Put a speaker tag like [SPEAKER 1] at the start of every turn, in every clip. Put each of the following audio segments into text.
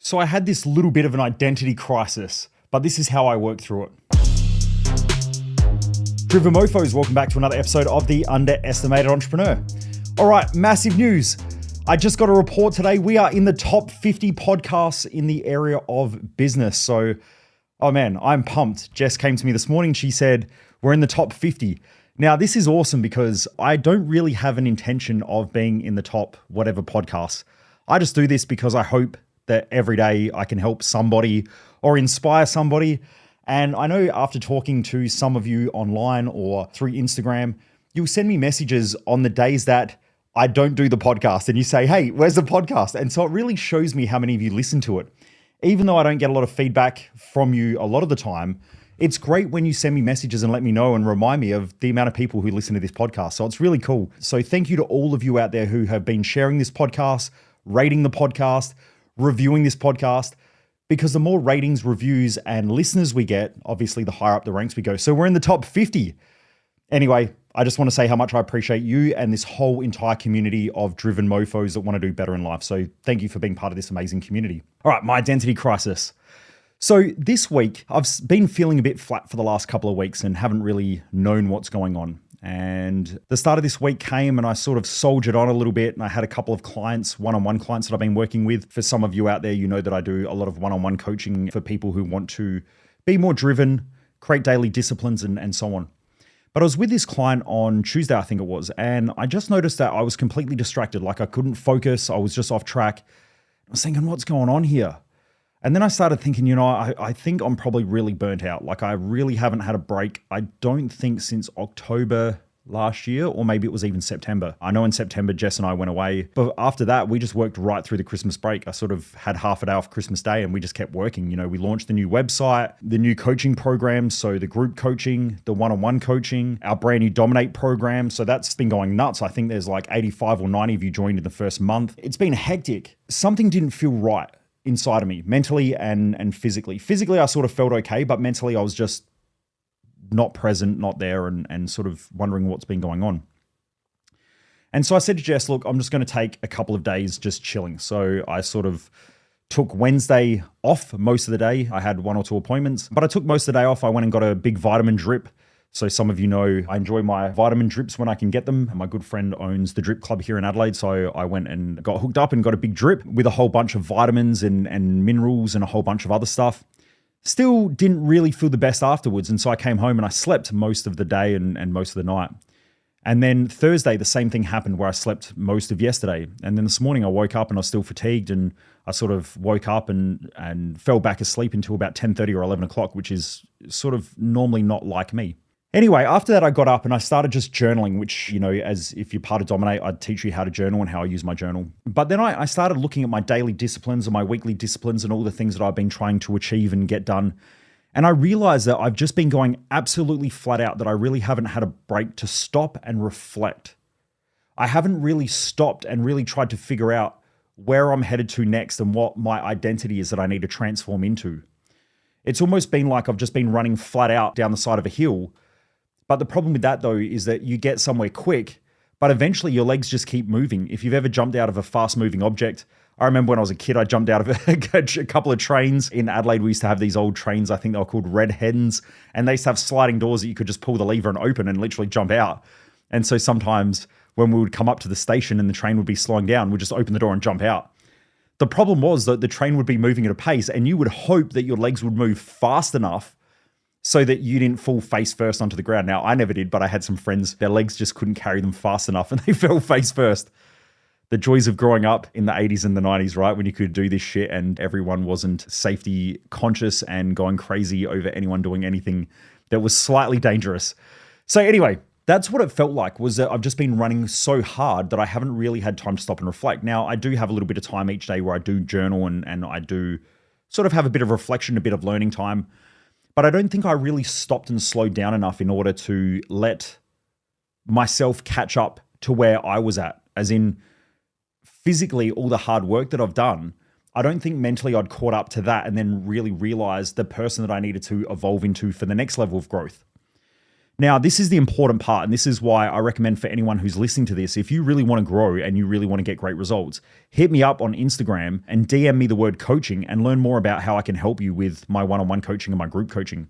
[SPEAKER 1] So I had this little bit of an identity crisis, but this is how I work through it. Driven Mofos, welcome back to another episode of The Underestimated Entrepreneur. All right, massive news. I just got a report today. We are in the top 50 podcasts in the area of business. So, oh man, I'm pumped. Jess came to me this morning. She said, we're in the top 50. Now, this is awesome because I don't really have an intention of being in the top whatever podcasts. I just do this because I hope that every day I can help somebody or inspire somebody. And I know after talking to some of you online or through Instagram, you'll send me messages on the days that I don't do the podcast and you say, hey, where's the podcast? And so it really shows me how many of you listen to it. Even though I don't get a lot of feedback from you a lot of the time, it's great when you send me messages and let me know and remind me of the amount of people who listen to this podcast. So it's really cool. So thank you to all of you out there who have been sharing this podcast, rating the podcast, reviewing this podcast, because the more ratings, reviews, and listeners we get, obviously the higher up the ranks we go. So we're in the top 50. Anyway, I just want to say how much I appreciate you and this whole entire community of driven mofos that want to do better in life. So thank you for being part of this amazing community. All right, my identity crisis. So this week, I've been feeling a bit flat for the last couple of weeks and haven't really known what's going on. And the start of this week came and I sort of soldiered on a little bit, and I had a couple of clients, one-on-one clients that I've been working with. For some of you out there, you know that I do a lot of one-on-one coaching for people who want to be more driven, create daily disciplines and so on. But I was with this client on Tuesday, I think it was, and I just noticed that I was completely distracted. Like I couldn't focus. I was just off track. I was thinking, what's going on here? And then I started thinking, I think I'm probably really burnt out. Like I really haven't had a break. I don't think since October last year, or maybe it was even September. I know in September, Jess and I went away, but after that, we just worked right through the Christmas break. I sort of had half a day off Christmas Day and we just kept working. We launched the new website, the new coaching program. So the group coaching, the one-on-one coaching, our brand new Dominate program. So that's been going nuts. I think there's like 85 or 90 of you joined in the first month. It's been hectic. Something didn't feel right inside of me, mentally and physically. Physically, I sort of felt okay, but mentally I was just not present, not there, and sort of wondering what's been going on. And so I said to Jess, look, I'm just going to take a couple of days just chilling. So I sort of took Wednesday off most of the day. I had one or two appointments, but I took most of the day off. I went and got a big vitamin drip. So some of you know I enjoy my vitamin drips when I can get them. And my good friend owns the Drip Club here in Adelaide. So I went and got hooked up and got a big drip with a whole bunch of vitamins and minerals and a whole bunch of other stuff. Still didn't really feel the best afterwards. And so I came home and I slept most of the day and most of the night. And then Thursday, the same thing happened where I slept most of yesterday. And then this morning I woke up and I was still fatigued, and I sort of woke up and fell back asleep until about 10:30 or 11 o'clock, which is sort of normally not like me. Anyway, after that, I got up and I started just journaling, which, as if you're part of Dominate, I'd teach you how to journal and how I use my journal. But then I started looking at my daily disciplines and my weekly disciplines and all the things that I've been trying to achieve and get done. And I realized that I've just been going absolutely flat out, that I really haven't had a break to stop and reflect. I haven't really stopped and really tried to figure out where I'm headed to next and what my identity is that I need to transform into. It's almost been like I've just been running flat out down the side of a hill. But the problem with that, though, is that you get somewhere quick, but eventually your legs just keep moving. If you've ever jumped out of a fast-moving object, I remember when I was a kid, I jumped out of a couple of trains. In Adelaide, we used to have these old trains, I think they were called red hens, and they used to have sliding doors that you could just pull the lever and open and literally jump out. And so sometimes when we would come up to the station and the train would be slowing down, we'd just open the door and jump out. The problem was that the train would be moving at a pace, and you would hope that your legs would move fast enough so that you didn't fall face first onto the ground. Now, I never did, but I had some friends, their legs just couldn't carry them fast enough and they fell face first. The joys of growing up in the 80s and the 90s, right? When you could do this shit and everyone wasn't safety conscious and going crazy over anyone doing anything that was slightly dangerous. So anyway, that's what it felt like, was that I've just been running so hard that I haven't really had time to stop and reflect. Now, I do have a little bit of time each day where I do journal and I do sort of have a bit of reflection, a bit of learning time. But I don't think I really stopped and slowed down enough in order to let myself catch up to where I was at. As in, physically, all the hard work that I've done, I don't think mentally I'd caught up to that and then really realized the person that I needed to evolve into for the next level of growth. Now, this is the important part, and this is why I recommend for anyone who's listening to this, if you really want to grow and you really want to get great results, hit me up on Instagram and DM me the word coaching and learn more about how I can help you with my one-on-one coaching and my group coaching.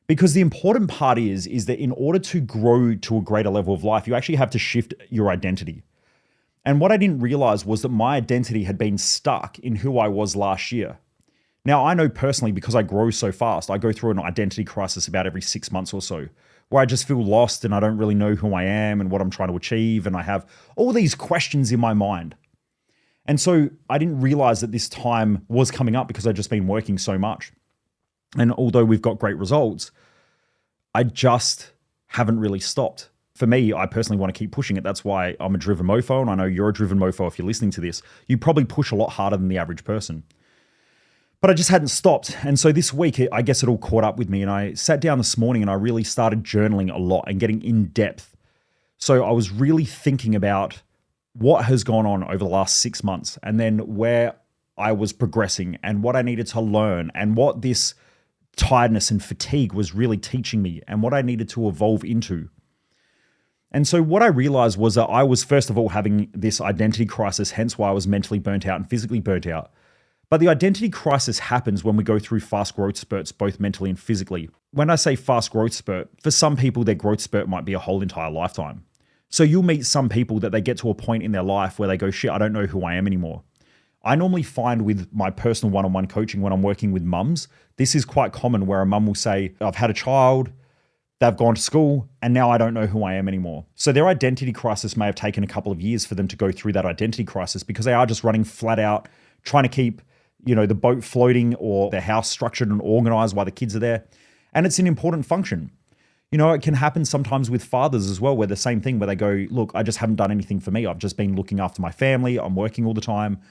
[SPEAKER 1] Because the important part is that in order to grow to a greater level of life, you actually have to shift your identity. And what I didn't realize was that my identity had been stuck in who I was last year. Now, I know personally, because I grow so fast, I go through an identity crisis about every 6 months or so, where I just feel lost and I don't really know who I am and what I'm trying to achieve. And I have all these questions in my mind. And so I didn't realize that this time was coming up because I'd just been working so much. And although we've got great results, I just haven't really stopped. For me, I personally want to keep pushing it. That's why I'm a driven mofo, and I know you're a driven mofo if you're listening to this. You probably push a lot harder than the average person. But I just hadn't stopped. And so this week, I guess it all caught up with me, and I sat down this morning and I really started journaling a lot and getting in depth. So I was really thinking about what has gone on over the last 6 months, and then where I was progressing and what I needed to learn and what this tiredness and fatigue was really teaching me and what I needed to evolve into. And so what I realized was that I was, first of all, having this identity crisis, hence why I was mentally burnt out and physically burnt out. But the identity crisis happens when we go through fast growth spurts, both mentally and physically. When I say fast growth spurt, for some people, their growth spurt might be a whole entire lifetime. So you'll meet some people that they get to a point in their life where they go, shit, I don't know who I am anymore. I normally find with my personal one-on-one coaching when I'm working with mums, this is quite common where a mum will say, I've had a child, they've gone to school, and now I don't know who I am anymore. So their identity crisis may have taken a couple of years for them to go through that identity crisis because they are just running flat out, trying to keep, the boat floating or their house structured and organized while the kids are there. And it's an important function. It can happen sometimes with fathers as well, where the same thing, where they go, look, I just haven't done anything for me. I've just been looking after my family. I'm working all the time.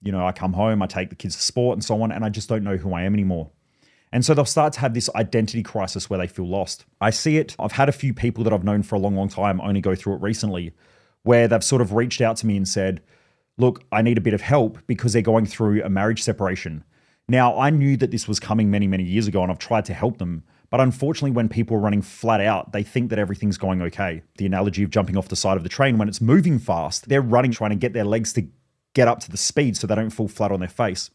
[SPEAKER 1] I come home, I take the kids to sport and so on, and I just don't know who I am anymore. And so they'll start to have this identity crisis where they feel lost. I see it. I've had a few people that I've known for a long, long time only go through it recently, where they've sort of reached out to me and said, look, I need a bit of help because they're going through a marriage separation. Now, I knew that this was coming many, many years ago, and I've tried to help them. But unfortunately, when people are running flat out, they think that everything's going okay. The analogy of jumping off the side of the train, when it's moving fast, they're running, trying to get their legs to get up to the speed so they don't fall flat on their face.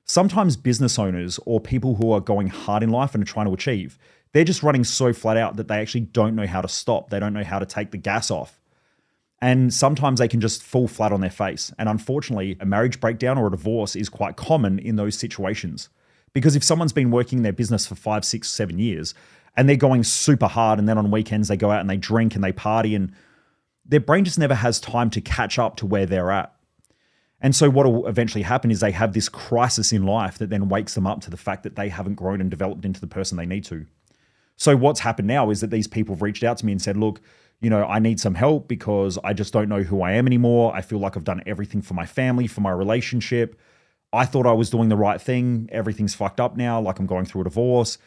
[SPEAKER 1] Sometimes business owners or people who are going hard in life and are trying to achieve, they're just running so flat out that they actually don't know how to stop. They don't know how to take the gas off. And sometimes they can just fall flat on their face. And unfortunately, a marriage breakdown or a divorce is quite common in those situations. Because if someone's been working their business for 5, 6, 7 years and they're going super hard, and then on weekends they go out and they drink and they party, and their brain just never has time to catch up to where they're at. And so what will eventually happen is they have this crisis in life that then wakes them up to the fact that they haven't grown and developed into the person they need to. So what's happened now is that these people have reached out to me and said, look, I need some help because I just don't know who I am anymore. I feel like I've done everything for my family, for my relationship. I thought I was doing the right thing. Everything's fucked up now, like I'm going through a divorce.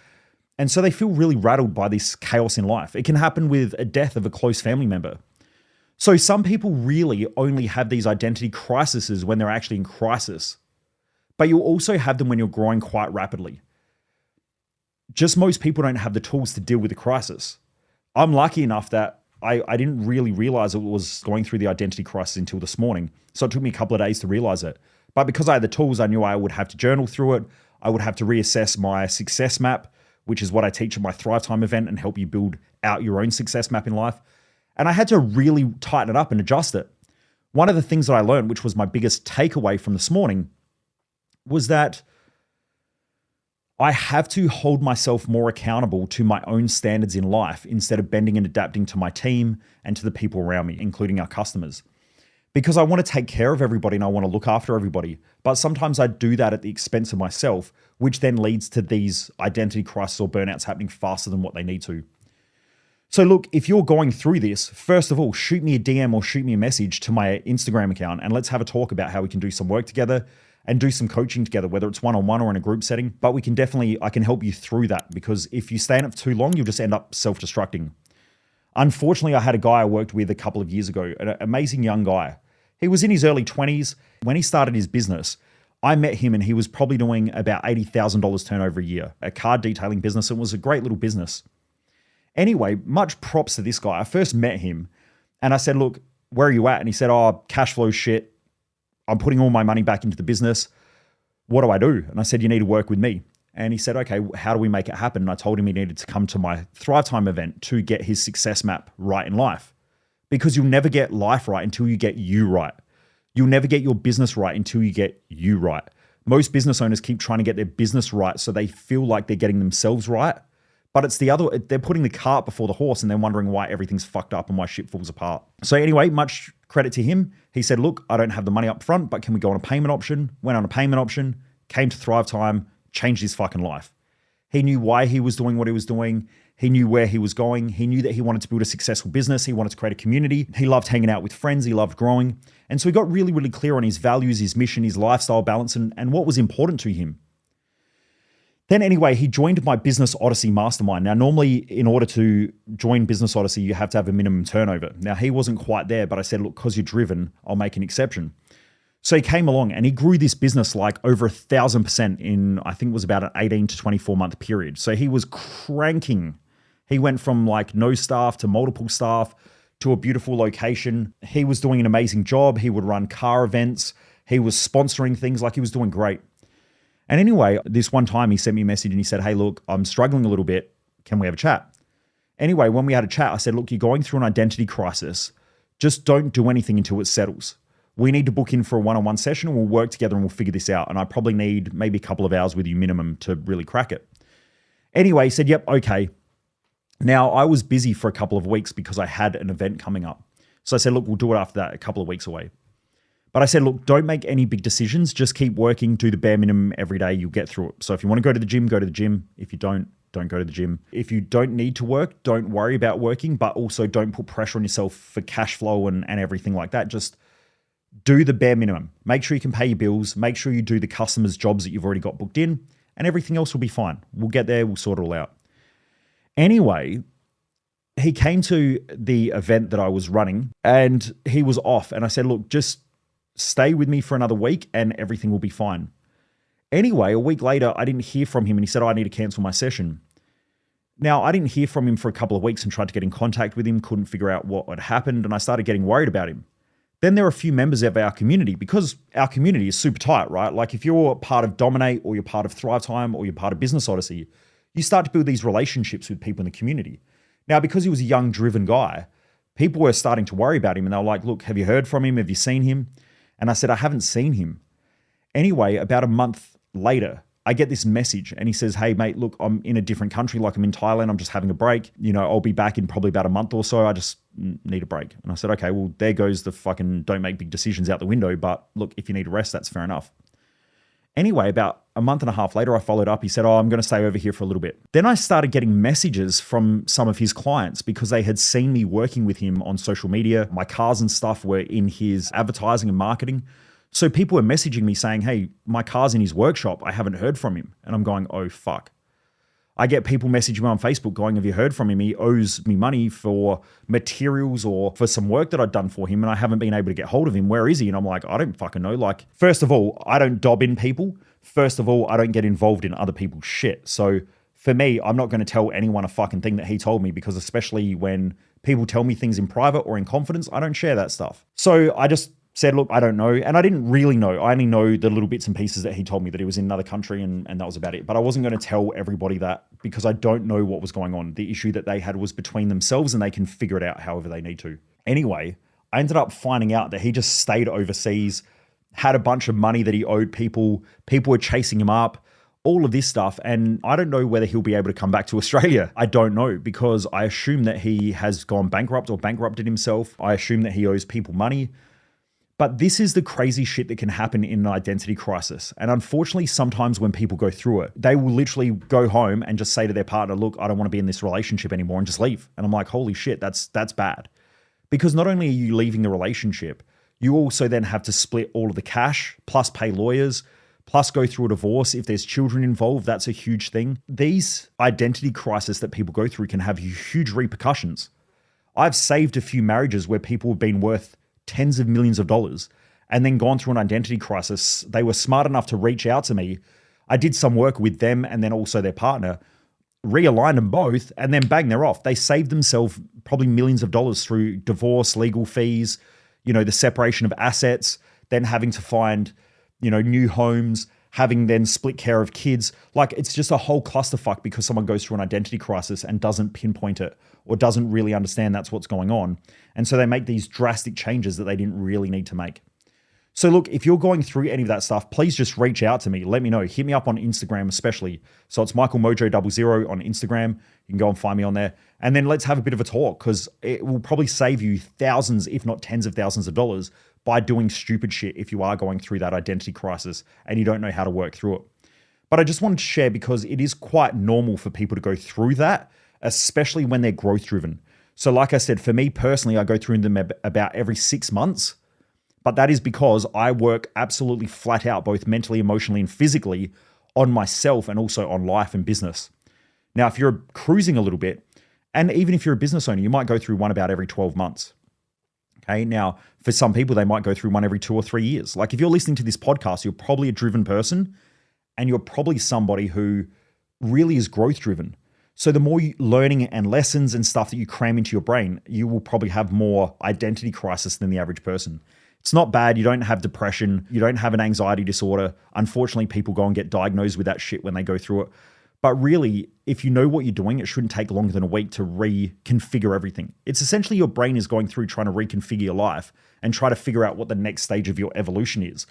[SPEAKER 1] And so they feel really rattled by this chaos in life. It can happen with a death of a close family member. So some people really only have these identity crises when they're actually in crisis. But you'll also have them when you're growing quite rapidly. Just most people don't have the tools to deal with the crisis. I'm lucky enough that I didn't really realize it was going through the identity crisis until this morning. So it took me a couple of days to realize it. But because I had the tools, I knew I would have to journal through it. I would have to reassess my success map, which is what I teach at my Thrive Time event, and help you build out your own success map in life. And I had to really tighten it up and adjust it. One of the things that I learned, which was my biggest takeaway from this morning, was that I have to hold myself more accountable to my own standards in life instead of bending and adapting to my team and to the people around me, including our customers. Because I want to take care of everybody and I want to look after everybody. But sometimes I do that at the expense of myself, which then leads to these identity crises or burnouts happening faster than what they need to. So look, if you're going through this, first of all, shoot me a DM or shoot me a message to my Instagram account and let's have a talk about how we can do some work together and do some coaching together, whether it's one-on-one or in a group setting. But I can help you through that, because if you stay in it for too long, you'll just end up self-destructing. Unfortunately, I had a guy I worked with a couple of years ago, an amazing young guy. He was in his early 20s. When he started his business, I met him and he was probably doing about $80,000 turnover a year, a car detailing business. It was a great little business. Anyway, much props to this guy. I first met him and I said, look, where are you at? And he said, oh, cash flow shit. I'm putting all my money back into the business. What do I do? And I said, you need to work with me. And he said, okay, how do we make it happen? And I told him he needed to come to my Thrive Time event to get his success map right in life. Because you'll never get life right until you get you right. You'll never get your business right until you get you right. Most business owners keep trying to get their business right so they feel like they're getting themselves right. But it's the other, they're putting the cart before the horse and they're wondering why everything's fucked up and why shit falls apart. So anyway, much credit to him. He said, look, I don't have the money up front, but can we go on a payment option? Went on a payment option, came to Thrive Time, changed his fucking life. He knew why he was doing what he was doing. He knew where he was going. He knew that he wanted to build a successful business. He wanted to create a community. He loved hanging out with friends. He loved growing. And so he got really, really clear on his values, his mission, his lifestyle balance, and what was important to him. Then anyway, he joined my Business Odyssey Mastermind. Now, normally in order to join Business Odyssey, you have to have a minimum turnover. Now, he wasn't quite there, but I said, look, because you're driven, I'll make an exception. So he came along and he grew this business like over 1,000% in, I think it was about an 18 to 24 month period. So he was cranking. He went from like no staff to multiple staff to a beautiful location. He was doing an amazing job. He would run car events. He was sponsoring things, like he was doing great. And anyway, this one time he sent me a message and he said, hey, look, I'm struggling a little bit. Can we have a chat? Anyway, when we had a chat, I said, look, you're going through an identity crisis. Just don't do anything until it settles. We need to book in for a one-on-one session and we'll work together and we'll figure this out. And I probably need maybe a couple of hours with you minimum to really crack it. Anyway, he said, yep, okay. Now, I was busy for a couple of weeks because I had an event coming up. So I said, look, we'll do it after that, a couple of weeks away. But I said, look, don't make any big decisions. Just keep working, do the bare minimum every day. You'll get through it. So if you want to go to the gym, go to the gym. If you don't go to the gym. If you don't need to work, don't worry about working, but also don't put pressure on yourself for cash flow and everything like that. Just do the bare minimum. Make sure you can pay your bills. Make sure you do the customers' jobs that you've already got booked in, and everything else will be fine. We'll get there. We'll sort it all out. Anyway, he came to the event that I was running and he was off. And I said, look, just stay with me for another week and everything will be fine. Anyway, a week later, I didn't hear from him and he said, oh, I need to cancel my session. Now, I didn't hear from him for a couple of weeks and tried to get in contact with him, couldn't figure out what had happened, and I started getting worried about him. Then there are a few members of our community, because our community is super tight, right? Like if you're part of Dominate or you're part of Thrive Time or you're part of Business Odyssey, you start to build these relationships with people in the community. Now, because he was a young, driven guy, people were starting to worry about him and they were like, look, have you heard from him? Have you seen him? And I said, I haven't seen him. Anyway, about a month later, I get this message and he says, hey, mate, look, I'm in a different country. Like I'm in Thailand. I'm just having a break. You know, I'll be back in probably about a month or so. I just need a break. And I said, okay, well, there goes the fucking don't make big decisions out the window. But look, if you need a rest, that's fair enough. Anyway, about a month and a half later, I followed up. He said, oh, I'm going to stay over here for a little bit. Then I started getting messages from some of his clients because they had seen me working with him on social media. My cars and stuff were in his advertising and marketing. So people were messaging me saying, hey, my car's in his workshop. I haven't heard from him. And I'm going, oh, fuck. I get people messaging me on Facebook going, have you heard from him? He owes me money for materials or for some work that I've done for him and I haven't been able to get hold of him. Where is he? And I'm like, I don't fucking know. Like, first of all, I don't dob in people. First of all, I don't get involved in other people's shit. So for me, I'm not going to tell anyone a fucking thing that he told me, because especially when people tell me things in private or in confidence, I don't share that stuff. So I just said, look, I don't know. And I didn't really know. I only know the little bits and pieces that he told me, that he was in another country and that was about it. But I wasn't going to tell everybody that, because I don't know what was going on. The issue that they had was between themselves and they can figure it out however they need to. Anyway, I ended up finding out that he just stayed overseas, had a bunch of money that he owed people. People were chasing him up, all of this stuff. And I don't know whether he'll be able to come back to Australia. I don't know, because I assume that he has gone bankrupt or bankrupted himself. I assume that he owes people money. But this is the crazy shit that can happen in an identity crisis. And unfortunately, sometimes when people go through it, they will literally go home and just say to their partner, look, I don't want to be in this relationship anymore, and just leave. And I'm like, holy shit, that's bad. Because not only are you leaving the relationship, you also then have to split all of the cash, plus pay lawyers, plus go through a divorce. If there's children involved, that's a huge thing. These identity crises that people go through can have huge repercussions. I've saved a few marriages where people have been worth tens of millions of dollars and then gone through an identity crisis. They were smart enough to reach out to me. I did some work with them and then also their partner, realigned them both, and then bang, they're off. They saved themselves probably millions of dollars through divorce, legal fees, the separation of assets, then having to find, new homes, having then split care of kids. Like, it's just a whole clusterfuck because someone goes through an identity crisis and doesn't pinpoint it or doesn't really understand that's what's going on. And so they make these drastic changes that they didn't really need to make. So look, if you're going through any of that stuff, please just reach out to me. Let me know. Hit me up on Instagram especially. So it's MichaelMojo00 on Instagram. You can go and find me on there. And then let's have a bit of a talk, because it will probably save you thousands, if not tens of thousands of dollars by doing stupid shit if you are going through that identity crisis and you don't know how to work through it. But I just wanted to share because it is quite normal for people to go through that, especially when they're growth driven. So like I said, for me personally, I go through them about every 6 months. But that is because I work absolutely flat out, both mentally, emotionally, and physically on myself and also on life and business. Now, if you're cruising a little bit, and even if you're a business owner, you might go through one about every 12 months. Okay. Now, for some people, they might go through one every 2 or 3 years. Like, if you're listening to this podcast, you're probably a driven person and you're probably somebody who really is growth driven. So the more learning and lessons and stuff that you cram into your brain, you will probably have more identity crisis than the average person. It's not bad. You don't have depression. You don't have an anxiety disorder. Unfortunately, people go and get diagnosed with that shit when they go through it. But really, if you know what you're doing, it shouldn't take longer than a week to reconfigure everything. It's essentially your brain is going through trying to reconfigure your life and try to figure out what the next stage of your evolution is.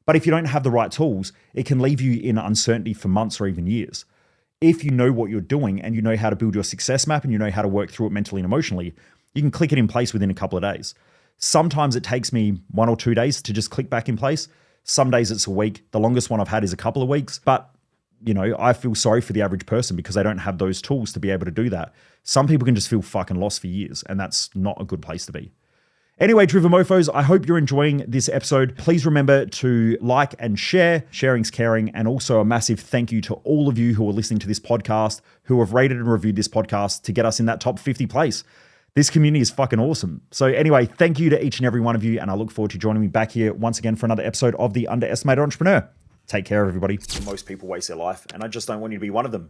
[SPEAKER 1] But if you don't have the right tools, it can leave you in uncertainty for months or even years. If you know what you're doing and you know how to build your success map and you know how to work through it mentally and emotionally, you can click it in place within a couple of days. Sometimes it takes me 1 or 2 days to just click back in place. Some days it's a week. The longest one I've had is a couple of weeks. But, I feel sorry for the average person because they don't have those tools to be able to do that. Some people can just feel fucking lost for years, and that's not a good place to be. Anyway, Driven Mofos, I hope you're enjoying this episode. Please remember to like and share. Sharing's caring. And also a massive thank you to all of you who are listening to this podcast, who have rated and reviewed this podcast to get us in that top 50 place. This community is fucking awesome. So anyway, thank you to each and every one of you, and I look forward to joining me back here once again for another episode of The Underestimated Entrepreneur. Take care, everybody. Most people waste their life, and I just don't want you to be one of them.